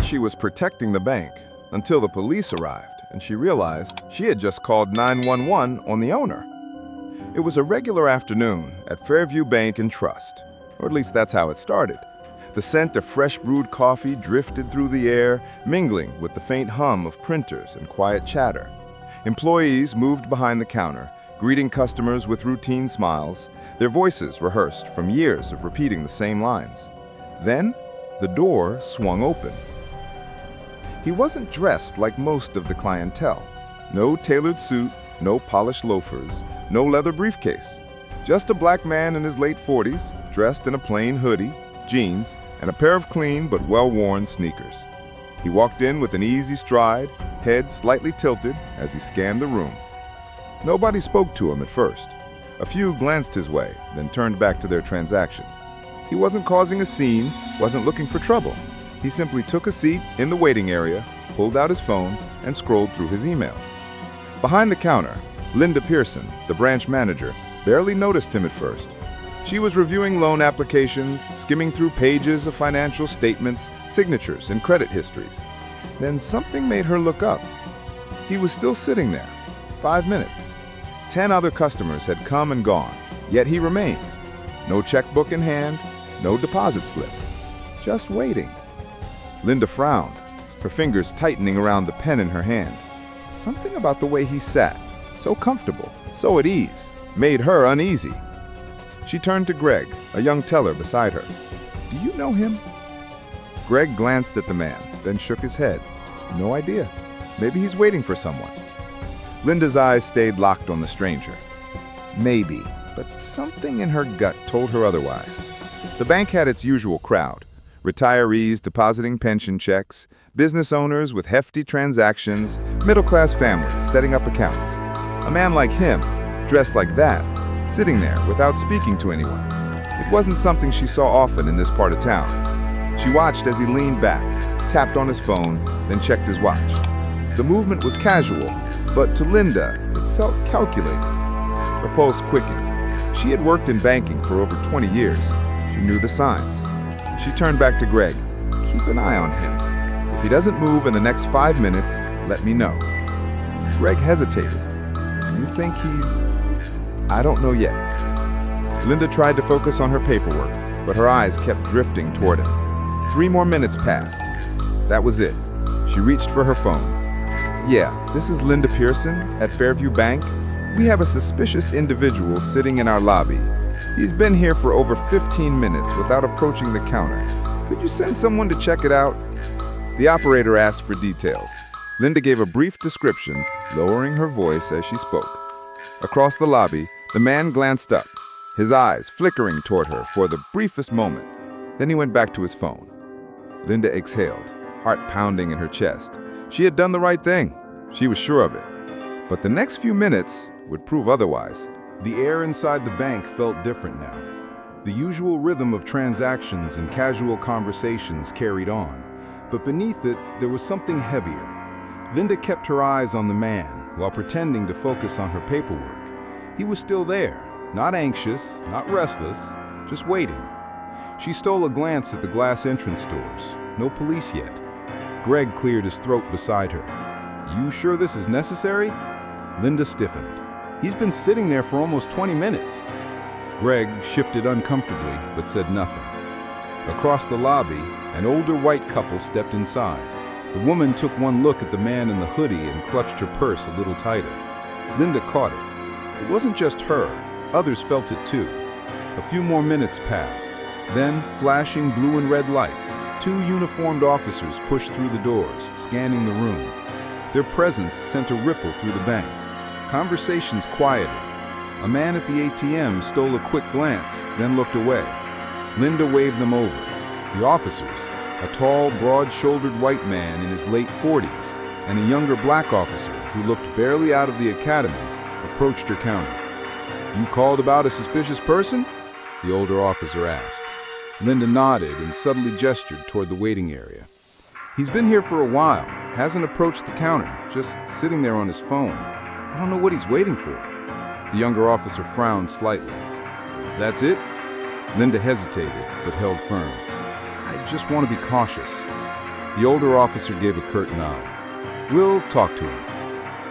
she was protecting the bank until the police arrived and she realized she had just called 911 on the owner. It was a regular afternoon at Fairview Bank and Trust, or at least that's how it started. The scent of fresh brewed coffee drifted through the air, mingling with the faint hum of printers and quiet chatter. Employees moved behind the counter, greeting customers with routine smiles, their voices rehearsed from years of repeating the same lines. Then, the door swung open. He wasn't dressed like most of the clientele. No tailored suit, no polished loafers, no leather briefcase. Just a black man in his late 40s, dressed in a plain hoodie, jeans, and a pair of clean but well-worn sneakers. He walked in with an easy stride, head slightly tilted as he scanned the room. Nobody spoke to him at first. A few glanced his way, then turned back to their transactions. He wasn't causing a scene, wasn't looking for trouble. He simply took a seat in the waiting area, pulled out his phone, and scrolled through his emails. Behind the counter, Linda Pearson, the branch manager, barely noticed him at first. She was reviewing loan applications, skimming through pages of financial statements, signatures, and credit histories. Then something made her look up. He was still sitting there. 5 minutes. 10 other customers had come and gone, yet he remained. No checkbook in hand, no deposit slip. Just waiting. Linda frowned, her fingers tightening around the pen in her hand. Something about the way he sat, so comfortable, so at ease, made her uneasy. She turned to Greg, a young teller beside her. "Do you know him?" Greg glanced at the man, then shook his head. "No idea. Maybe he's waiting for someone." Linda's eyes stayed locked on the stranger. Maybe, but something in her gut told her otherwise. The bank had its usual crowd: retirees depositing pension checks, business owners with hefty transactions, middle-class families setting up accounts. A man like him, dressed like that, sitting there without speaking to anyone. It wasn't something she saw often in this part of town. She watched as he leaned back, tapped on his phone, then checked his watch. The movement was casual, but to Linda, it felt calculated. Her pulse quickened. She had worked in banking for over 20 years. She knew the signs. She turned back to Greg. "Keep an eye on him. If he doesn't move in the next 5 minutes, let me know." Greg hesitated. "You think he's—" "I don't know yet." Linda tried to focus on her paperwork, but her eyes kept drifting toward him. 3 more minutes passed. That was it. She reached for her phone. "Yeah, this is Linda Pearson at Fairview Bank. We have a suspicious individual sitting in our lobby. He's been here for over 15 minutes without approaching the counter. Could you send someone to check it out?" The operator asked for details. Linda gave a brief description, lowering her voice as she spoke. Across the lobby, the man glanced up, his eyes flickering toward her for the briefest moment. Then he went back to his phone. Linda exhaled, heart pounding in her chest. She had done the right thing. She was sure of it. But the next few minutes would prove otherwise. The air inside the bank felt different now. The usual rhythm of transactions and casual conversations carried on, but beneath it, there was something heavier. Linda kept her eyes on the man while pretending to focus on her paperwork. He was still there, not anxious, not restless, just waiting. She stole a glance at the glass entrance doors. No police yet. Greg cleared his throat beside her. "You sure this is necessary?" Linda stiffened. "He's been sitting there for almost 20 minutes. Greg shifted uncomfortably, but said nothing. Across the lobby, an older white couple stepped inside. The woman took one look at the man in the hoodie and clutched her purse a little tighter. Linda caught it. It wasn't just her. Others felt it too. A few more minutes passed. Then, flashing blue and red lights, 2 uniformed officers pushed through the doors, scanning the room. Their presence sent a ripple through the bank. Conversations quieted. A man at the ATM stole a quick glance, then looked away. Linda waved them over. The officers, a tall, broad-shouldered white man in his late 40s, and a younger black officer who looked barely out of the academy, approached her counter. "You called about a suspicious person?" the older officer asked. Linda nodded and subtly gestured toward the waiting area. "He's been here for a while, hasn't approached the counter, just sitting there on his phone. I don't know what he's waiting for." The younger officer frowned slightly. "That's it?" Linda hesitated, but held firm. "I just want to be cautious." The older officer gave a curt nod. "We'll talk to him."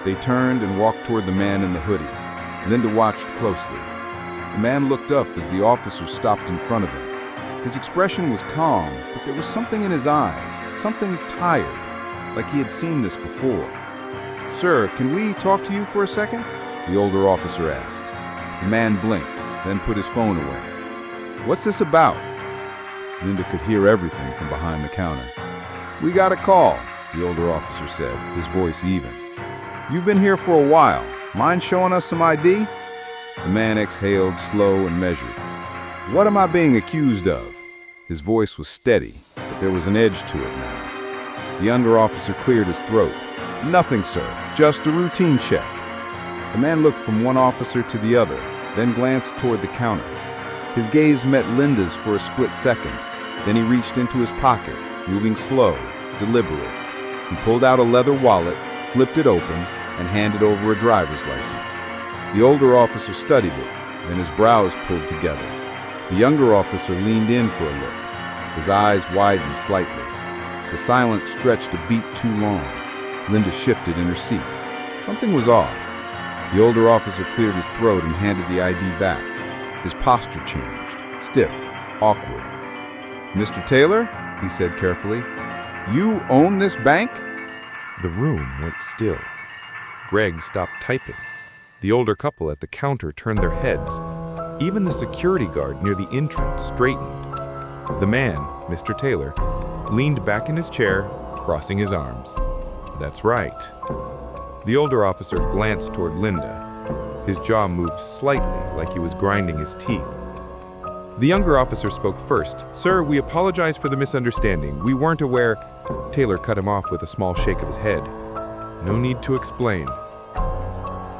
They turned and walked toward the man in the hoodie. Linda watched closely. The man looked up as the officer stopped in front of him. His expression was calm, but there was something in his eyes, something tired, like he had seen this before. "Sir, can we talk to you for a second?" the older officer asked. The man blinked, then put his phone away. "What's this about?" Linda could hear everything from behind the counter. "We got a call," the older officer said, his voice even. "You've been here for a while. Mind showing us some ID?" The man exhaled, slow and measured. "What am I being accused of?" His voice was steady, but there was an edge to it now. The under officer cleared his throat. "Nothing, sir. Just a routine check." The man looked from one officer to the other, then glanced toward the counter. His gaze met Linda's for a split second. Then he reached into his pocket, moving slow, deliberate. He pulled out a leather wallet, flipped it open, and handed over a driver's license. The older officer studied it, then his brows pulled together. The younger officer leaned in for a look. His eyes widened slightly. The silence stretched a beat too long. Linda shifted in her seat. Something was off. The older officer cleared his throat and handed the ID back. His posture changed, stiff, awkward. "Mr. Taylor," he said carefully, "you own this bank?" The room went still. Greg stopped typing. The older couple at the counter turned their heads. Even the security guard near the entrance straightened. The man, Mr. Taylor, leaned back in his chair, crossing his arms. "That's right." The older officer glanced toward Linda. His jaw moved slightly, like he was grinding his teeth. The younger officer spoke first. "Sir, we apologize for the misunderstanding. We weren't aware—" Taylor cut him off with a small shake of his head. "No need to explain."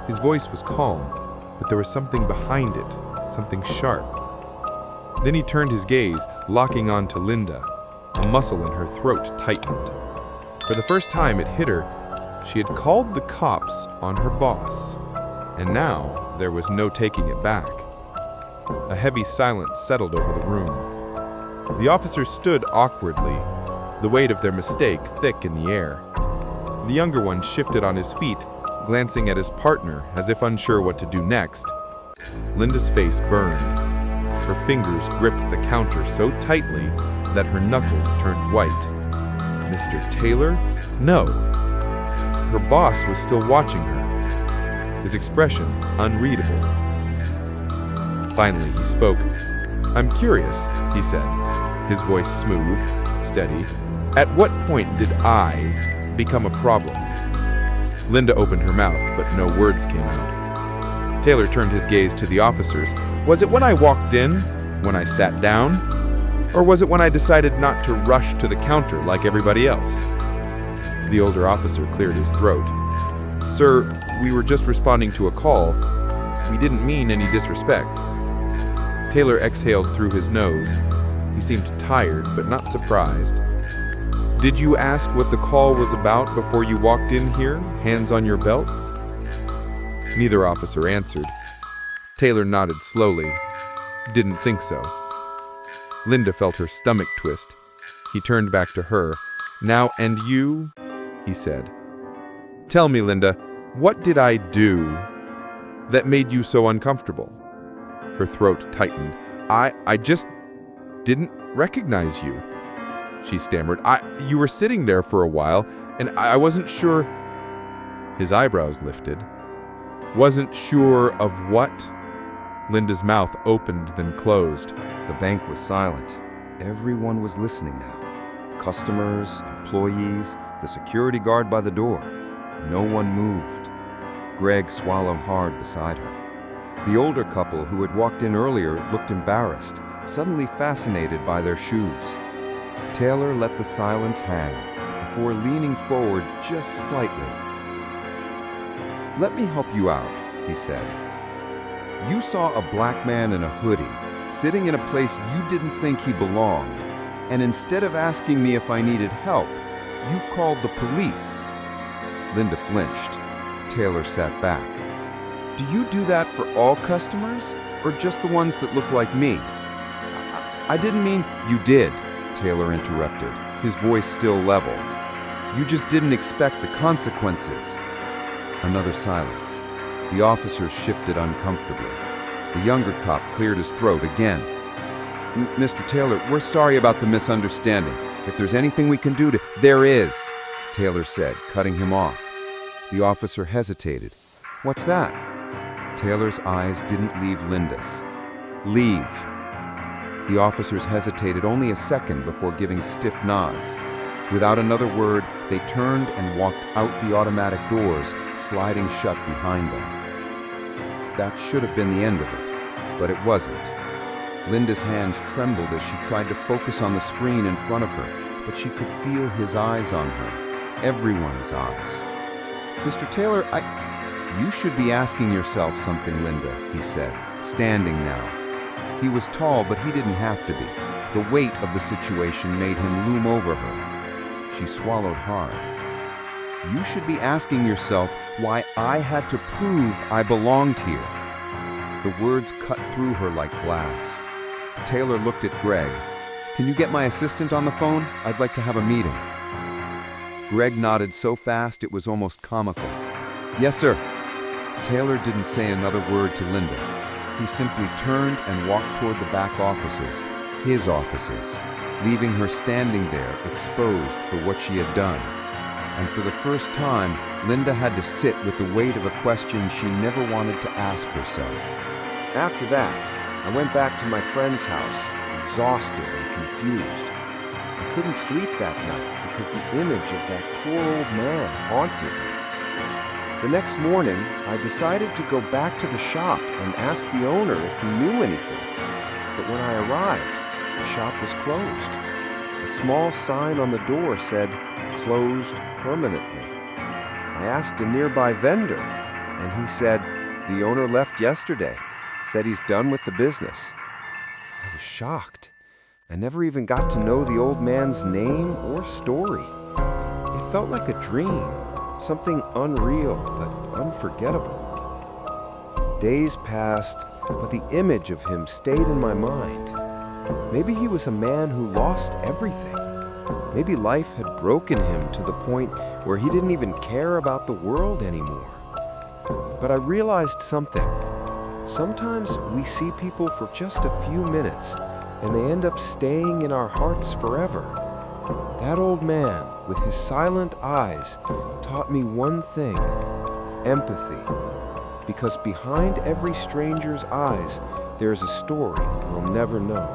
His voice was calm, but there was something behind it, something sharp. Then he turned his gaze, locking on to Linda. A muscle in her throat tightened. For the first time it hit her. She had called the cops on her boss, and now there was no taking it back. A heavy silence settled over the room. The officers stood awkwardly, the weight of their mistake thick in the air. The younger one shifted on his feet, glancing at his partner as if unsure what to do next. Linda's face burned. Her fingers gripped the counter so tightly that her knuckles turned white. Mr. Taylor? No. Her boss was still watching her, his expression unreadable. Finally, he spoke. "I'm curious," he said, his voice smooth, steady. "At what point did I become a problem?" Linda opened her mouth, but no words came out. Taylor turned his gaze to the officers. "Was it when I walked in? When I sat down? Or was it when I decided not to rush to the counter like everybody else?" The older officer cleared his throat. "Sir, we were just responding to a call. We didn't mean any disrespect." Taylor exhaled through his nose. He seemed tired, but not surprised. "Did you ask what the call was about before you walked in here, hands on your belts?" Neither officer answered. Taylor nodded slowly. "Didn't think so." Linda felt her stomach twist. He turned back to her. "Now, and you?" he said. "Tell me, Linda, what did I do that made you so uncomfortable?" Her throat tightened. I just didn't recognize you," she stammered. You were sitting there for a while, and I wasn't sure." His eyebrows lifted. "Wasn't sure of what?" Linda's mouth opened, then closed. The bank was silent. Everyone was listening now. Customers, employees, the security guard by the door. No one moved. Greg swallowed hard beside her. The older couple who had walked in earlier looked embarrassed, suddenly fascinated by their shoes. Taylor let the silence hang before leaning forward just slightly. "Let me help you out," he said. "You saw a black man in a hoodie sitting in a place you didn't think he belonged, and instead of asking me if I needed help, you called the police." Linda flinched. Taylor sat back. "Do you do that for all customers, or just the ones that look like me?" I didn't mean—" "You did," Taylor interrupted, his voice still level. "You just didn't expect the consequences." Another silence. The officers shifted uncomfortably. The younger cop cleared his throat again. "Mr. Taylor, we're sorry about the misunderstanding. If there's anything we can do to—" "There is," Taylor said, cutting him off. The officer hesitated. "What's that?" Taylor's eyes didn't leave Linda's. "Leave." The officers hesitated only a second before giving stiff nods. Without another word, they turned and walked out the automatic doors, sliding shut behind them. That should have been the end of it, but it wasn't. Linda's hands trembled as she tried to focus on the screen in front of her, but she could feel his eyes on her, everyone's eyes. "Mr. Taylor, You should be asking yourself something, Linda," he said, standing now. He was tall, but he didn't have to be. The weight of the situation made him loom over her. She swallowed hard. "You should be asking yourself why I had to prove I belonged here." The words cut through her like glass. Taylor looked at Greg. "Can you get my assistant on the phone? I'd like to have a meeting." Greg nodded so fast it was almost comical. "Yes, sir." Taylor didn't say another word to Linda. He simply turned and walked toward the back offices, his offices, leaving her standing there exposed for what she had done. And for the first time, Linda had to sit with the weight of a question she never wanted to ask herself. After that, I went back to my friend's house, exhausted and confused. I couldn't sleep that night because the image of that poor old man haunted me. The next morning, I decided to go back to the shop and ask the owner if he knew anything. But when I arrived, the shop was closed. A small sign on the door said, "Closed permanently." I asked a nearby vendor, and he said, "The owner left yesterday, said he's done with the business." I was shocked. I never even got to know the old man's name or story. It felt like a dream. Something unreal, but unforgettable. Days passed, but the image of him stayed in my mind. Maybe he was a man who lost everything. Maybe life had broken him to the point where he didn't even care about the world anymore. But I realized something. Sometimes we see people for just a few minutes, and they end up staying in our hearts forever. That old man, with his silent eyes, taught me one thing: empathy. Because behind every stranger's eyes, there's a story we'll never know.